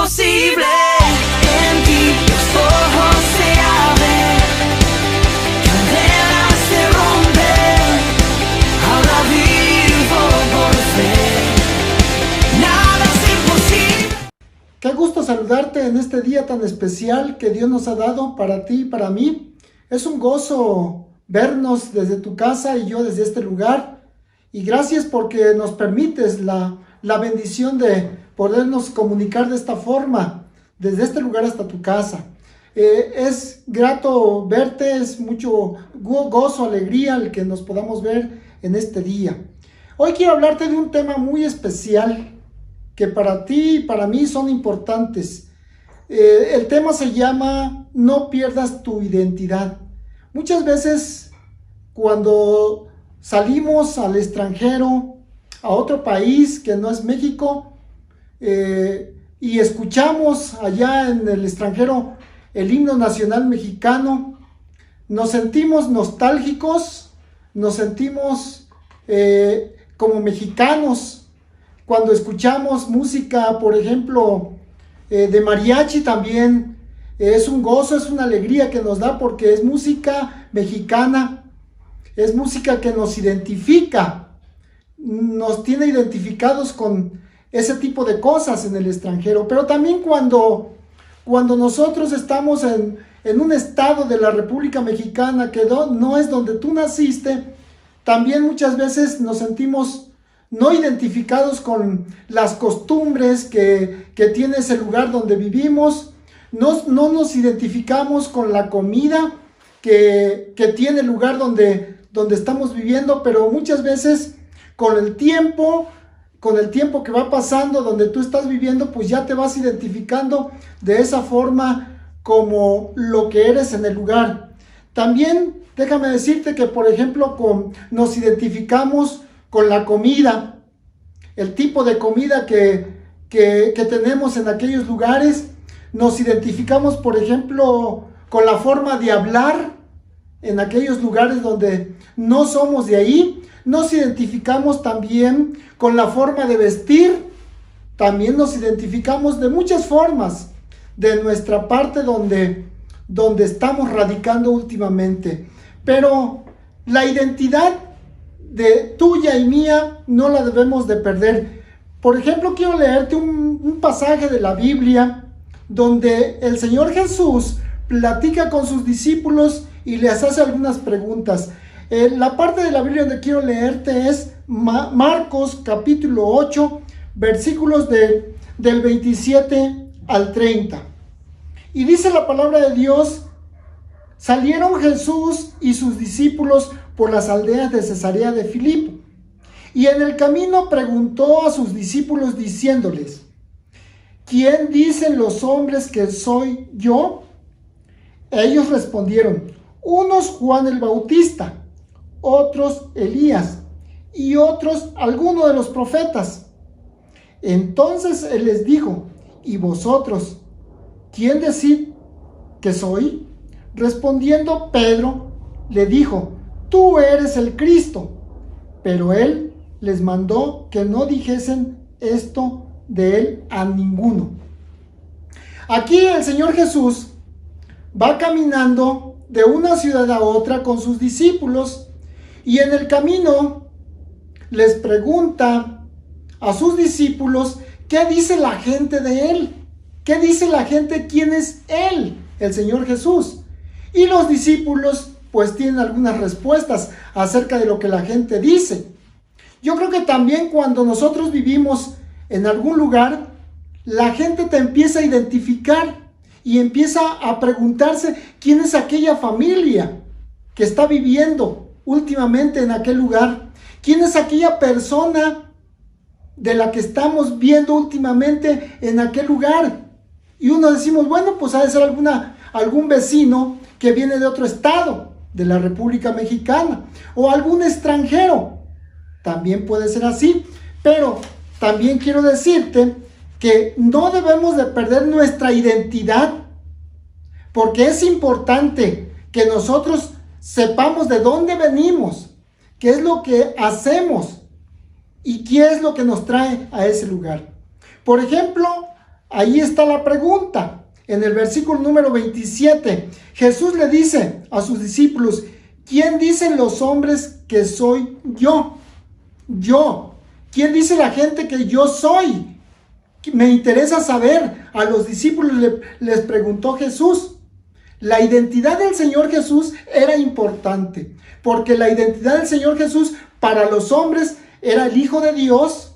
imposible. En ti los ojos se abren, cadenas se rompen. Ahora vivo por fe. Nada es imposible. Qué gusto saludarte en este día tan especial que Dios nos ha dado para ti y para mí. Es un gozo vernos desde tu casa y yo desde este lugar. Y gracias porque nos permites la bendición de podernos comunicar de esta forma, desde este lugar hasta tu casa. Es grato verte, es mucho gozo, alegría el que nos podamos ver en este día. Hoy quiero hablarte de un tema muy especial que para ti y para mí son importantes. El tema se llama No pierdas tu identidad. Muchas veces cuando salimos al extranjero, a otro país que no es México, y escuchamos allá en el extranjero el himno nacional mexicano, nos sentimos nostálgicos, nos sentimos como mexicanos. Cuando escuchamos música, por ejemplo, de mariachi, también es un gozo, es una alegría que nos da porque es música mexicana, es música que nos identifica, nos tiene identificados con ese tipo de cosas en el extranjero. Pero también cuando nosotros estamos en un estado de la República Mexicana que no es donde tú naciste, también muchas veces nos sentimos no identificados con las costumbres que tiene ese lugar donde vivimos. No nos identificamos con la comida que tiene el lugar donde estamos viviendo, pero muchas veces con el tiempo que va pasando donde tú estás viviendo, pues ya te vas identificando de esa forma como lo que eres en el lugar. También déjame decirte que, por ejemplo, nos identificamos con la comida, el tipo de comida que tenemos en aquellos lugares. Nos identificamos, por ejemplo, con la forma de hablar en aquellos lugares donde no somos de ahí. Nos identificamos también con la forma de vestir. También nos identificamos de muchas formas de nuestra parte donde estamos radicando últimamente. Pero la identidad de tuya y mía no la debemos de perder. Por ejemplo, quiero leerte un pasaje de la Biblia donde el Señor Jesús platica con sus discípulos y les hace algunas preguntas. La parte de la Biblia donde quiero leerte es Marcos capítulo 8, versículos del 27 al 30. Y dice la palabra de Dios: salieron Jesús y sus discípulos por las aldeas de Cesarea de Filipo, y en el camino preguntó a sus discípulos diciéndoles: ¿quién dicen los hombres que soy yo? Ellos respondieron: unos Juan el Bautista, otros Elías, y otros alguno de los profetas. Entonces él les dijo: ¿y vosotros, quién decid que soy? Respondiendo Pedro, le dijo: tú eres el Cristo. Pero él les mandó que no dijesen esto de él a ninguno. Aquí el Señor Jesús va caminando de una ciudad a otra con sus discípulos, y en el camino les pregunta a sus discípulos qué dice la gente de él, qué dice la gente, quién es él, el Señor Jesús. Y los discípulos pues tienen algunas respuestas acerca de lo que la gente dice. Yo creo que también cuando nosotros vivimos en algún lugar, la gente te empieza a identificar y empieza a preguntarse quién es aquella familia que está viviendo últimamente en aquel lugar, quién es aquella persona de la que estamos viendo últimamente en aquel lugar. Y uno decimos, bueno, pues ha de ser algún vecino que viene de otro estado de la República Mexicana, o algún extranjero. También puede ser así, pero también quiero decirte que no debemos de perder nuestra identidad, porque es importante que nosotros sepamos de dónde venimos, qué es lo que hacemos y qué es lo que nos trae a ese lugar. Por ejemplo, ahí está la pregunta. En el versículo número 27, Jesús le dice a sus discípulos, ¿quién dicen los hombres que soy yo? Yo. ¿Quién dice la gente que yo soy? Me interesa saber. A los discípulos les preguntó Jesús. La identidad del Señor Jesús era importante, porque la identidad del Señor Jesús para los hombres era el Hijo de Dios,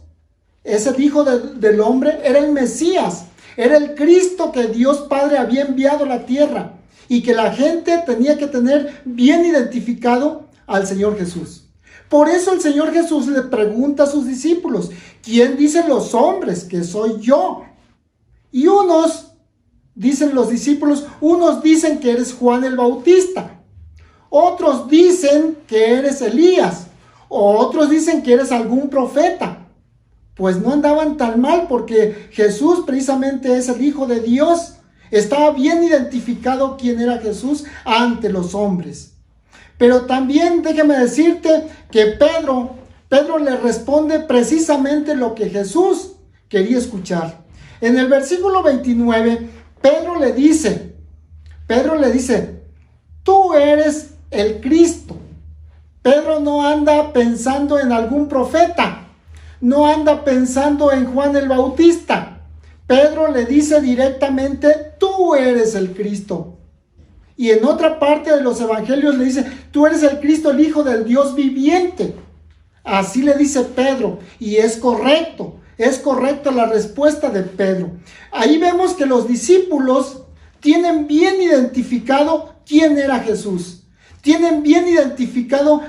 es el Hijo del hombre, era el Mesías, era el Cristo que Dios Padre había enviado a la tierra y que la gente tenía que tener bien identificado al Señor Jesús. Por eso el Señor Jesús le pregunta a sus discípulos, ¿quién dicen los hombres que soy yo? Y dicen los discípulos, unos dicen que eres Juan el Bautista, otros dicen que eres Elías, otros dicen que eres algún profeta. Pues no andaban tan mal, porque Jesús precisamente es el Hijo de Dios. Estaba bien identificado quién era Jesús ante los hombres. Pero también déjame decirte que Pedro le responde precisamente lo que Jesús quería escuchar. En el versículo 29, Pedro le dice, tú eres el Cristo. Pedro no anda pensando en algún profeta, no anda pensando en Juan el Bautista. Pedro le dice directamente, tú eres el Cristo. Y en otra parte de los evangelios le dice, tú eres el Cristo, el Hijo del Dios viviente. Así le dice Pedro, y es correcta la respuesta de Pedro. Ahí vemos que los discípulos tienen bien identificado quién era Jesús. Tienen bien identificado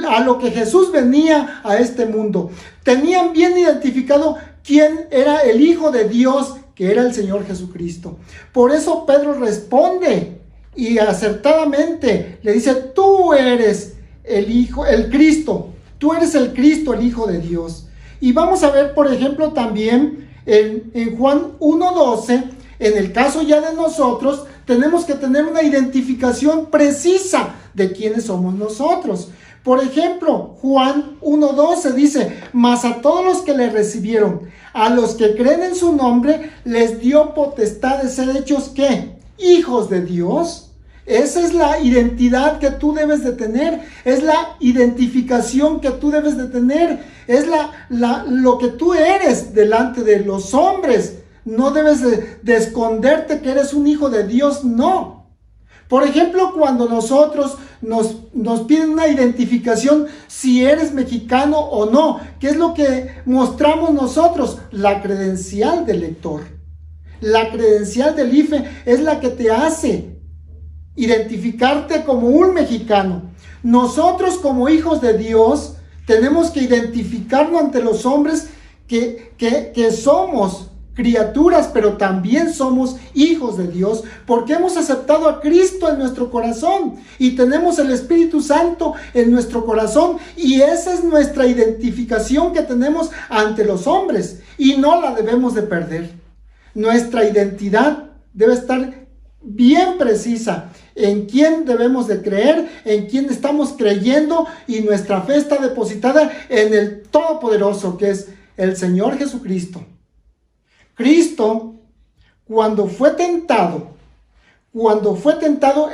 a lo que Jesús venía a este mundo. Tenían bien identificado quién era el Hijo de Dios, que era el Señor Jesucristo. Por eso Pedro responde y acertadamente le dice, tú eres el Cristo. Tú eres el Cristo, el Hijo de Dios. Y vamos a ver, por ejemplo, también en Juan 1:12, en el caso ya de nosotros, tenemos que tener una identificación precisa de quiénes somos nosotros. Por ejemplo, Juan 1:12 dice, mas a todos los que le recibieron, a los que creen en su nombre, les dio potestad de ser hechos, ¿qué? Hijos de Dios. Esa es la identidad que tú debes de tener, es la identificación que tú debes de tener, es lo que tú eres delante de los hombres. No debes de esconderte que eres un hijo de Dios, no. Por ejemplo, cuando nosotros nos piden una identificación, si eres mexicano o no, ¿qué es lo que mostramos nosotros? La credencial del lector. La credencial del IFE es la que te hace identificarte como un mexicano. Nosotros como hijos de Dios tenemos que identificarnos ante los hombres que somos criaturas, pero también somos hijos de Dios, porque hemos aceptado a Cristo en nuestro corazón y tenemos el Espíritu Santo en nuestro corazón, y esa es nuestra identificación que tenemos ante los hombres y no la debemos de perder. Nuestra identidad debe estar bien precisa en quién debemos de creer, en quién estamos creyendo, y nuestra fe está depositada en el Todopoderoso, que es el Señor Jesucristo. Cristo, cuando fue tentado,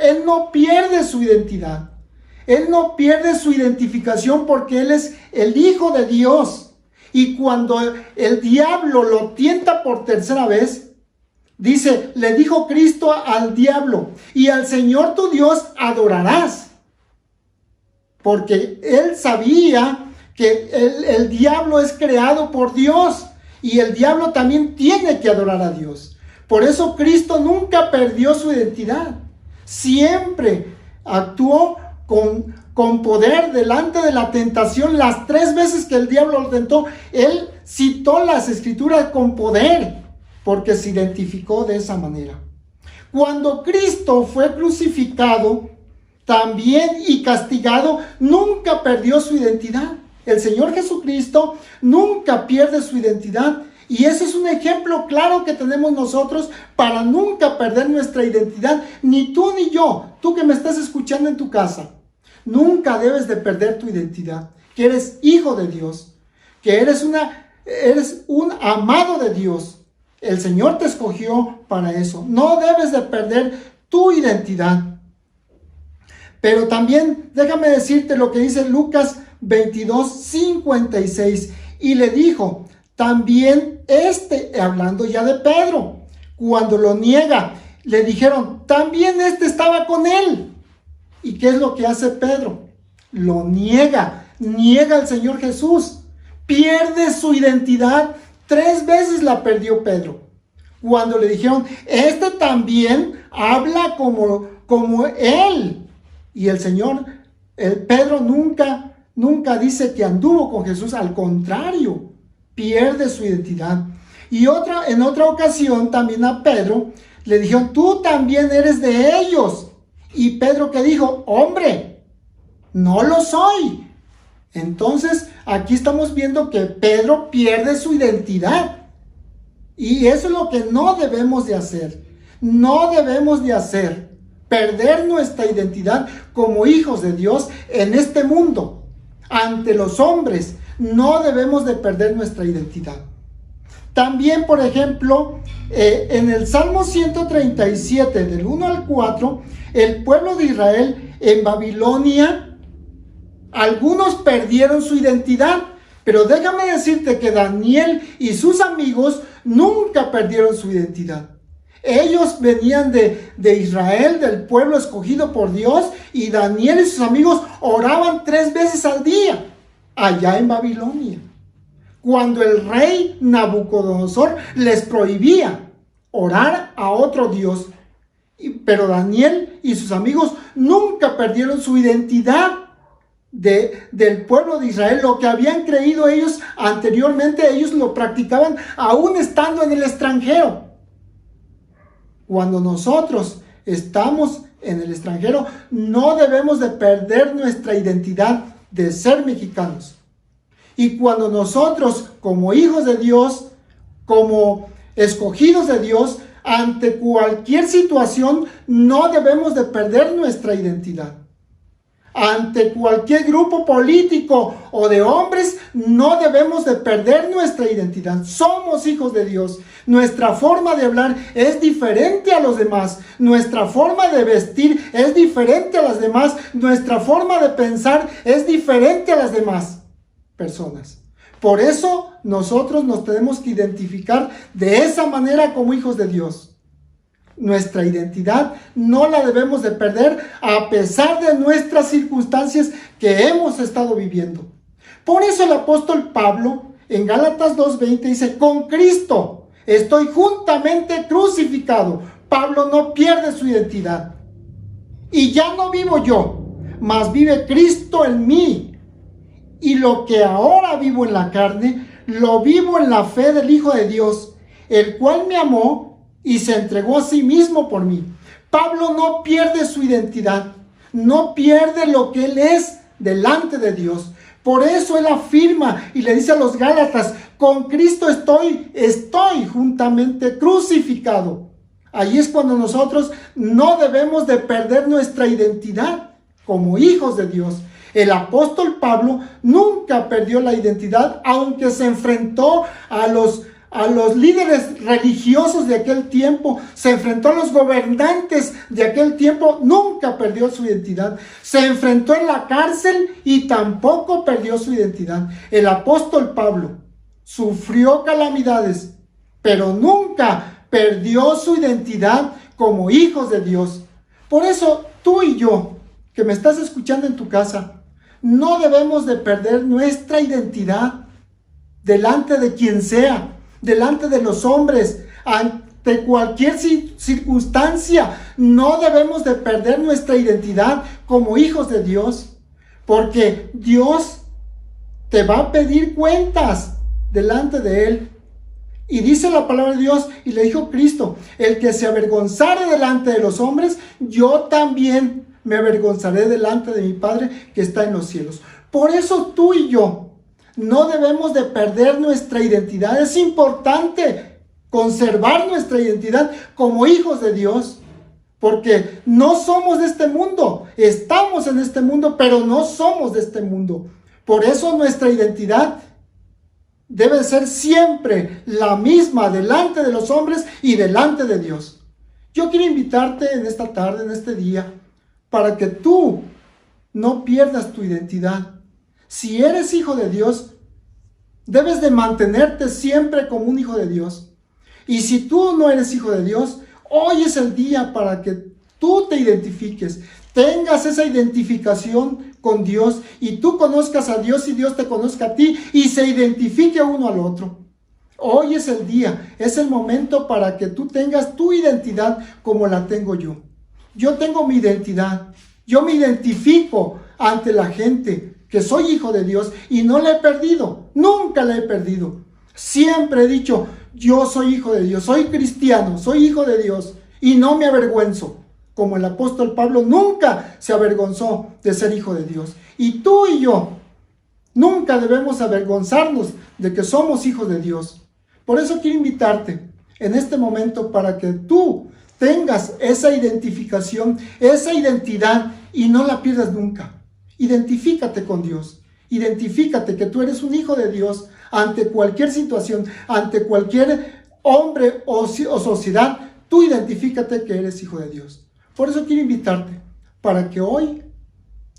Él no pierde su identidad. Él no pierde su identificación, porque Él es el Hijo de Dios. Y cuando el diablo lo tienta por tercera vez, dice, le dijo Cristo al diablo, y al Señor tu Dios adorarás. Porque Él sabía que el diablo es creado por Dios, y el diablo también tiene que adorar a Dios. Por eso Cristo nunca perdió su identidad. Siempre actuó con poder delante de la tentación. Las 3 veces que el diablo lo tentó, Él citó las Escrituras con poder, porque se identificó de esa manera. Cuando Cristo fue crucificado también y castigado, nunca perdió su identidad. El Señor Jesucristo nunca pierde su identidad, y ese es un ejemplo claro que tenemos nosotros para nunca perder nuestra identidad. Ni tú ni yo, tú que me estás escuchando en tu casa, nunca debes de perder tu identidad, que eres hijo de Dios, que eres un amado de Dios, El Señor te escogió para eso. No debes de perder tu identidad. Pero también déjame decirte lo que dice Lucas 22:56. Y le dijo, también hablando ya de Pedro, cuando lo niega, le dijeron, también estaba con él. ¿Y qué es lo que hace Pedro? Lo niega al Señor Jesús. Pierde su identidad. 3 veces la perdió Pedro. Cuando le dijeron, también habla como él. Y el Pedro nunca dice que anduvo con Jesús. Al contrario, pierde su identidad. Y en otra ocasión también a Pedro le dijeron, tú también eres de ellos. Y Pedro, ¿qué dijo? Hombre, no lo soy. Entonces, aquí estamos viendo que Pedro pierde su identidad. Y eso es lo que no debemos de hacer. No debemos de hacer. Perder nuestra identidad como hijos de Dios en este mundo. Ante los hombres, no debemos de perder nuestra identidad. También, por ejemplo, en el Salmo 137, del 1 al 4, el pueblo de Israel en Babilonia, algunos perdieron su identidad, pero déjame decirte que Daniel y sus amigos nunca perdieron su identidad. Ellos venían de Israel, del pueblo escogido por Dios, y Daniel y sus amigos oraban 3 veces al día, allá en Babilonia. Cuando el rey Nabucodonosor les prohibía orar a otro Dios, pero Daniel y sus amigos nunca perdieron su identidad del pueblo de Israel. Lo que habían creído ellos anteriormente, ellos lo practicaban aún estando en el extranjero. Cuando nosotros estamos en el extranjero, no debemos de perder nuestra identidad de ser mexicanos. Y cuando nosotros, como hijos de Dios, como escogidos de Dios, ante cualquier situación, no debemos de perder nuestra identidad. Ante cualquier grupo político o de hombres, no debemos de perder nuestra identidad. Somos hijos de Dios. Nuestra forma de hablar es diferente a los demás. Nuestra forma de vestir es diferente a las demás. Nuestra forma de pensar es diferente a las demás personas. Por eso nosotros nos tenemos que identificar de esa manera como hijos de Dios. Nuestra identidad no la debemos de perder a pesar de nuestras circunstancias que hemos estado viviendo. Por eso el apóstol Pablo en Gálatas 2:20 dice, con Cristo estoy juntamente crucificado. Pablo no pierde su identidad. Y ya no vivo yo, mas vive Cristo en mí. Y lo que ahora vivo en la carne, lo vivo en la fe del Hijo de Dios, el cual me amó y se entregó a sí mismo por mí. Pablo no pierde su identidad, no pierde lo que él es delante de Dios. Por eso él afirma y le dice a los Gálatas, con Cristo estoy juntamente crucificado. Ahí es cuando nosotros no debemos de perder nuestra identidad como hijos de Dios. El apóstol Pablo nunca perdió la identidad, aunque se enfrentó a los líderes religiosos de aquel tiempo, se enfrentó a los gobernantes de aquel tiempo, nunca perdió su identidad. Se enfrentó en la cárcel y tampoco perdió su identidad. El apóstol Pablo sufrió calamidades, pero nunca perdió su identidad como hijos de Dios. Por eso tú y yo, que me estás escuchando en tu casa, no debemos de perder nuestra identidad delante de quien sea, delante de los hombres, ante cualquier circunstancia. No debemos de perder nuestra identidad como hijos de Dios, porque Dios te va a pedir cuentas delante de Él. Y dice la palabra de Dios, y le dijo Cristo, el que se avergonzare delante de los hombres, yo también me avergonzaré delante de mi Padre que está en los cielos. Por eso tú y yo no debemos de perder nuestra identidad. Es importante conservar nuestra identidad como hijos de Dios, porque no somos de este mundo. Estamos en este mundo, pero no somos de este mundo. Por eso nuestra identidad debe ser siempre la misma delante de los hombres y delante de Dios. Yo quiero invitarte en esta tarde, en este día, para que tú no pierdas tu identidad. Si eres hijo de Dios, debes de mantenerte siempre como un hijo de Dios. Y si tú no eres hijo de Dios, hoy es el día para que tú te identifiques, tengas esa identificación con Dios y tú conozcas a Dios y Dios te conozca a ti y se identifique uno al otro. Hoy es el día, es el momento para que tú tengas tu identidad como la tengo yo. Yo tengo mi identidad, yo me identifico ante la gente que soy hijo de Dios y no la he perdido, nunca la he perdido. Siempre he dicho, yo soy hijo de Dios, soy cristiano, soy hijo de Dios y no me avergüenzo. Como el apóstol Pablo nunca se avergonzó de ser hijo de Dios. Y tú y yo nunca debemos avergonzarnos de que somos hijos de Dios. Por eso quiero invitarte en este momento para que tú tengas esa identificación, esa identidad y no la pierdas nunca. Identifícate con Dios. Identifícate que tú eres un hijo de Dios ante cualquier situación, ante cualquier hombre o sociedad. Tú identifícate que eres hijo de Dios. Por eso quiero invitarte para que hoy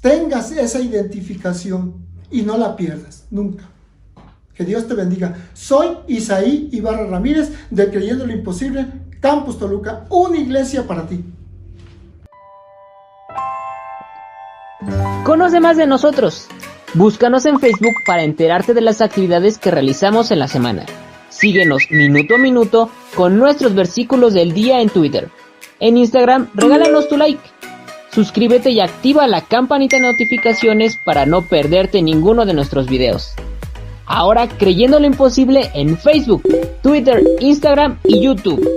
tengas esa identificación y no la pierdas nunca. Que Dios te bendiga. Soy Isaí Ibarra Ramírez de Creyendo lo Imposible, Campus Toluca, una iglesia para ti. Conoce más de nosotros. Búscanos en Facebook para enterarte de las actividades que realizamos en la semana. Síguenos minuto a minuto con nuestros versículos del día en Twitter. En Instagram, regálanos tu like. Suscríbete y activa la campanita de notificaciones para no perderte ninguno de nuestros videos. Ahora Creyendo lo Imposible en Facebook, Twitter, Instagram y YouTube.